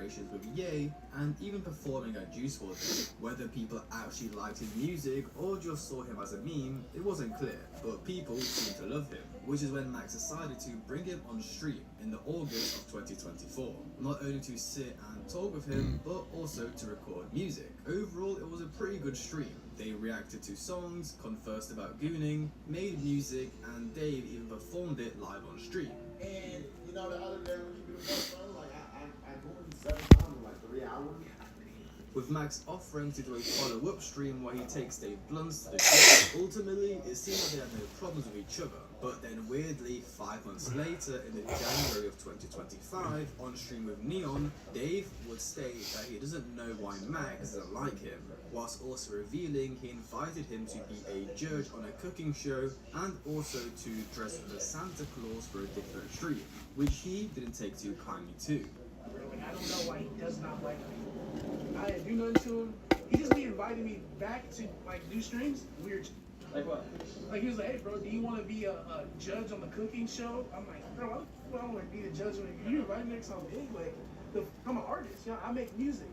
collaborations with Ye, and even performing at Juice WRLD. Whether people actually liked his music or just saw him as a meme, it wasn't clear, but people seemed to love him, which is when Max decided to bring him on stream in the August of 2024, not only to sit and talk with him, but also to record music. Overall, it was a pretty good stream. They reacted to songs, conversed about gooning, made music, and Dave even performed it live on stream. And you know, the other day when you do the best friend, like I gooed 7 times in like 3 hours. With Max offering to do a follow-up stream where he takes Dave Blunts to the gym. Ultimately, it seemed like they had no problems with each other, but then weirdly, 5 months later, in the January of 2025, on stream with Neon, Dave would state that he doesn't know why Max doesn't like him, whilst also revealing he invited him to be a judge on a cooking show and also to dress up as Santa Claus for a different stream, which he didn't take too kindly to. I don't know why he does not like me. I didn't do nothing to him. He just be inviting me back to like do streams. Weird. Like what? Like he was like, hey bro, do you want to be a judge on the cooking show? I'm like, bro, I don't want to be the judge. You invite me next time big. Like, I'm an artist. You know, I make music.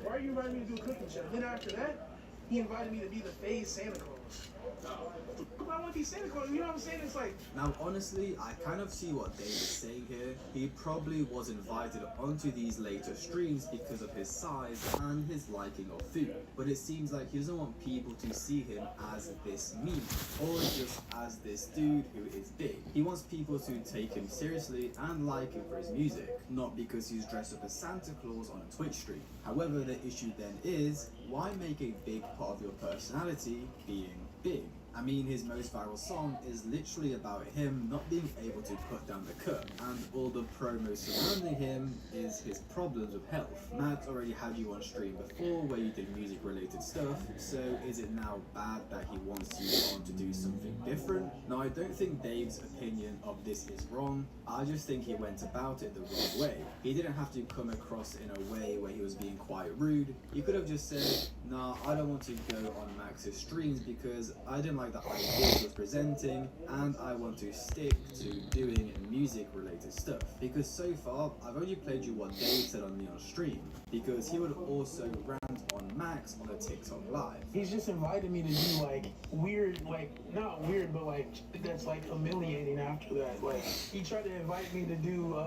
Why are you inviting me to do a cooking show? Then after that, he invited me to be the phase Santa Claus. I want to be Santa Claus. You know what I'm saying? It's like. Now, honestly, I kind of see what Dave is saying here. He probably was invited onto these later streams because of his size and his liking of food. But it seems like he doesn't want people to see him as this meme or just as this dude who is big. He wants people to take him seriously and like him for his music, not because he's dressed up as Santa Claus on a Twitch stream. However, the issue then is, why make a big part of your personality being big? I mean, his most viral song is literally about him not being able to put down the cut, and all the promos surrounding him is his problems with health. Max already had you on stream before where you did music related stuff, so is it now bad that he wants you on to do something different? Now, I don't think Dave's opinion of this is wrong, I just think he went about it the wrong way. He didn't have to come across in a way where he was being quite rude. He could have just said, nah, I don't want to go on Max's streams because I didn't like the idea he was presenting, and I want to stick to doing music related stuff. Because so far, I've only played you what Dave said on Neon stream, because he would also rant on Max on a TikTok live. He's just invited me to do like weird, like not weird, but like that's like humiliating after that. Like he tried to invite me to do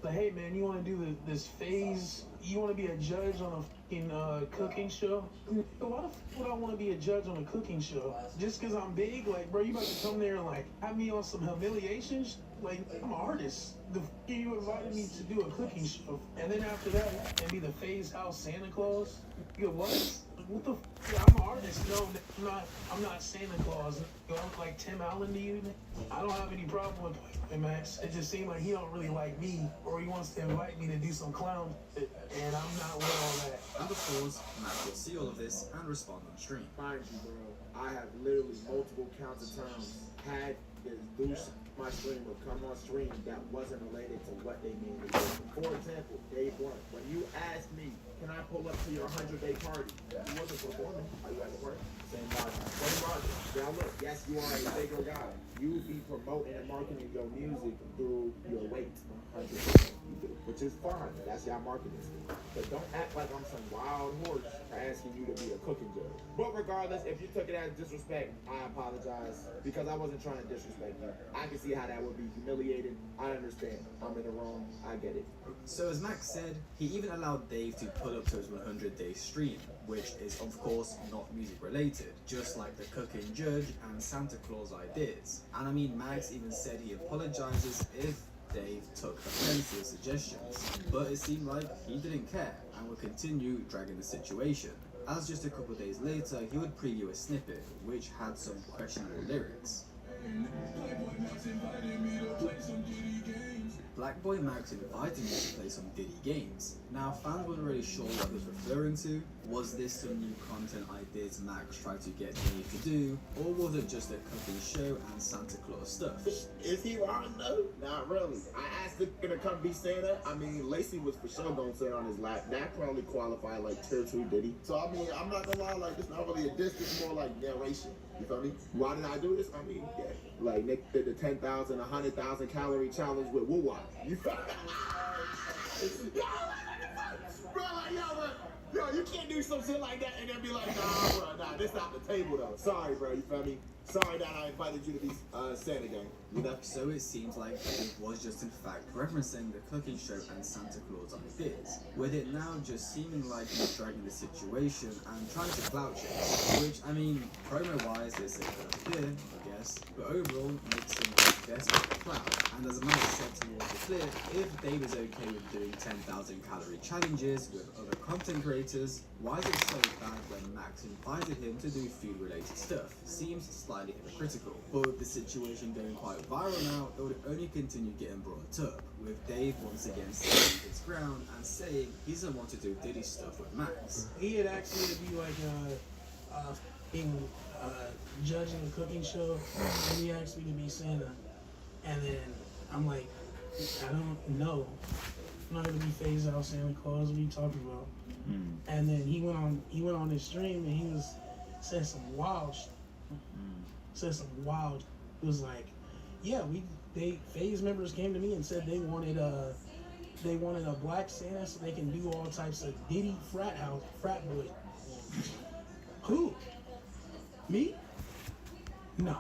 like, hey man, you want to do this phase? You want to be a judge on a fucking cooking show? Why the fuck would I want to be a judge on a cooking show? Just because I'm big? Like, bro, you about to come there and like have me on some humiliations? Like, I'm an artist. The fuck you invited me to do a cooking show, and then after that, and be the phase house Santa Claus? You what? What the fuck? I'm an artist. No, I'm not Santa Claus. I'm like Tim Allen to you. I don't have any problem with Max. It just seemed like he don't really like me, or he wants to invite me to do some clown shit, and I'm not with all that. And of course, Max will see all of this and respond on stream. Mind you, bro, I have literally multiple counts of times had this douche my stream would come on stream that wasn't related to what they mean to do. For example, Dave Blunt, when you asked me, can I pull up to your 100-day party? You wasn't performing. Are you at work? Same logic. Same logic. Now look, yes, you are a bigger guy. You be promoting and marketing your music through your weight. 100%. You do, which is fine. That's your marketing scheme. But don't act like I'm some wild horse for asking you to be a cooking judge. But regardless, if you took it as disrespect, I apologize because I wasn't trying to disrespect you. I can see how that would be humiliated. I understand. I'm in the wrong. I get it. So as Max said, he even allowed Dave to pull up to his 100-day stream, which is of course not music related, just like the cooking judge and Santa Claus ideas. And I mean, Max even said he apologizes if Dave took offense to his suggestions, but it seemed like he didn't care and would continue dragging the situation. As just a couple days later, he would preview a snippet, which had some questionable lyrics. Black Boy Max invited me to play some Diddy games. Now, fans weren't really sure what he was referring to. Was this some new content ideas Max tried to get Dave to do, or was it just a cooking show and Santa Claus stuff? Is he lying though? Not really. I asked him to come be Santa. I mean, Lacey was for sure gonna sit on his lap. That probably qualified like tier 2 Diddy. So I mean, I'm not gonna lie, like it's not really a diss, it's more like narration. You feel me? Why did I do this? I mean, yeah. Like Nick did the 10,000, 100,000 calorie challenge with Woo-Wah. You feel me? some shit like that, and then be like, nah, bro, nah, this not the table though. Sorry, bro, you feel me? Sorry that I invited you to be Santa gang. You know? So it seems like Dave was just in fact referencing the cooking show and Santa Claus ideas, with it now just seeming like he's dragging the situation and trying to clout chase, which, I mean, promo-wise is a good idea, I guess, but overall makes him desperate for clout. And as a matter said towards the clip, if Dave is okay with doing 10,000 calorie challenges with other content creators, why is it so bad when Max invited him to do food related stuff? Seems slightly hypocritical. But with the situation going quite viral now, it would only continue getting brought up, with Dave once again standing his ground and saying he doesn't want to do Diddy stuff with Max. He had asked me to be like judging a cooking show, and he asked me to be Santa, and then I'm like, I don't know. I'm not gonna be phased out Santa Claus. What are you talking about? And then he went on his stream and he said some wild shit. Said some wild. It was like, yeah, phase members came to me and said they wanted a black Santa so they can do all types of Diddy frat boy. Who? Me? Nah.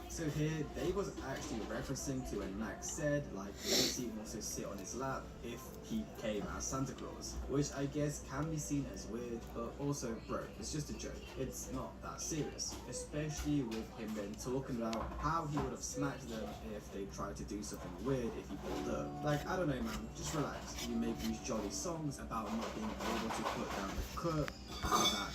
So here, Dave was actually referencing to when Max said, like, would he also sit on his lap if he came as Santa Claus? Which I guess can be seen as weird, but also, bro, it's just a joke. It's not that serious. Especially with him then talking about how he would have smacked them if they tried to do something weird if he pulled up. Like, I don't know, man, just relax. You make these jolly songs about not being able to put down the cut, and that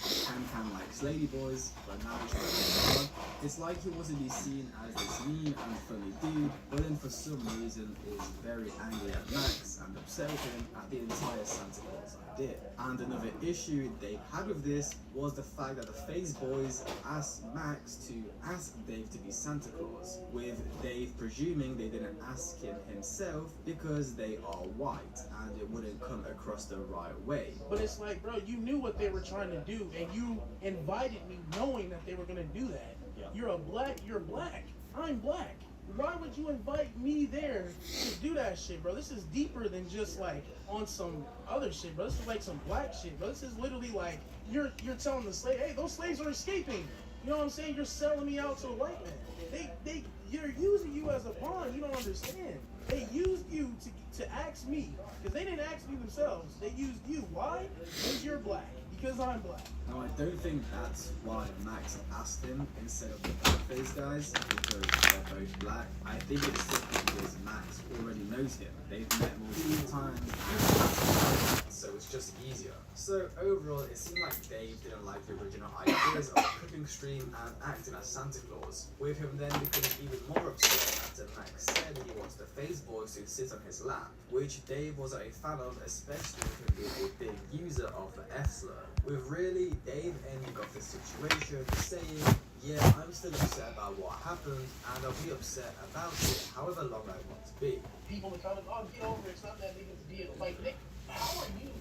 Can likes lady boys, but now he's trying to get on. It's like he wants to be seen as this mean and funny dude, but then for some reason is very angry at Max and upset with him at the entire Santa Claus idea. And another issue they had with this was the fact that the Phase Boys asked Max to ask Dave to be Santa Claus, with Dave presuming they didn't ask him himself because they are white and it wouldn't come across the right way. But it's like, bro, you knew what they were trying to do, and you invited me knowing that they were gonna do that. Yeah. You're black. I'm black. Why would you invite me there to do that shit, bro? This is deeper than just like on some other shit, bro. This is like some black shit, bro. This is literally like you're telling the slave, hey, those slaves are escaping. You know what I'm saying? You're selling me out to a white man. They're using you as a pawn. You don't understand. They used you to ask me, because they didn't ask me themselves. They used you. Why? Because you're black. Because I'm black. Now, I don't think that's why Max asked him instead of the blackface guys, because they're both black. I think it's simply because Max already knows him. They've met multiple times, so it's just easier. So overall, it seemed like Dave didn't like the original ideas of the cooking stream and acting as Santa Claus, with him then becoming even more upset after Max said he wants the Phase Boys to sit on his lap, which Dave wasn't a fan of, especially with him being a big user of the F-slur. With really Dave ending off the situation saying, yeah, I'm still upset about what happened and I'll be upset about it however long I want to be. People are kind of, oh, get over it. It's not that big of a deal. Like, Nick,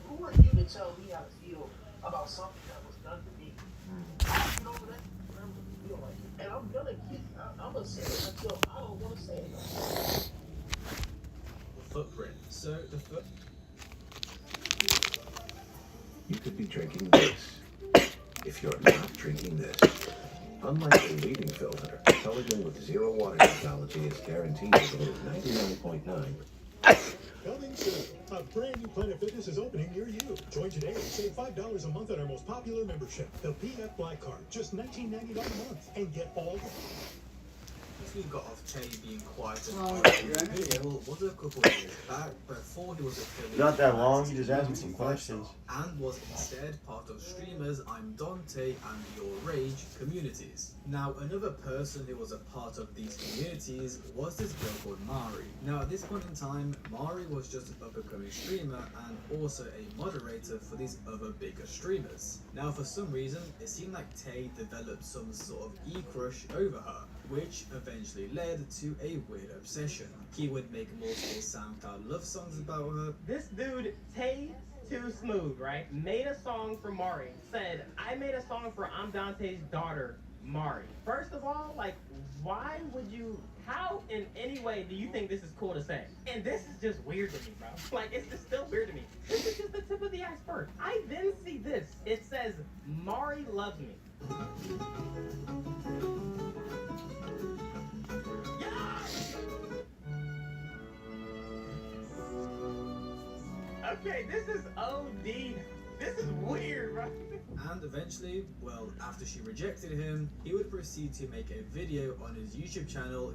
who are you to tell me how to feel about something that was done to me? I'll get over that. I'm gonna feel like it. And I'm gonna say it until I don't want to say it. The footprint. So the You could be drinking this if you're not drinking this. Unlike a leading filter, Pelican with zero water technology is guaranteed to go to 99.9. Coming soon, a brand new Planet Fitness is opening near you. Join today and save $5 a month on our most popular membership, the PF Black Card, just $19.99 a month, and get all the... we got off Che being quiet and was a couple of years back before he was affiliated. Not that long, you just asked me some questions. And was instead part of streamers I'm Dante and Your Rage communities. Now, another person who was a part of these communities was this girl called Mari. Now, at this point in time, Mari was just an up-and-coming streamer and also a moderator for these other bigger streamers. Now, for some reason, it seemed like Tay developed some sort of e-crush over her, which eventually led to a weird obsession. He would make multiple SoundCloud love songs about her. This dude, Tay Too Smooth, right, made a song for Mari. Said, I made a song for I'm Dante's daughter. Mari. First of all, like, why would you, how in any way do you think this is cool to say? And this is just weird to me, bro. Like, it's just still weird to me. This is just the tip of the iceberg. I then see this. It says, Mari loves me. Okay, this is OD. This is weird, bro. And eventually, well, after she rejected him, he would proceed to make a video on his YouTube channel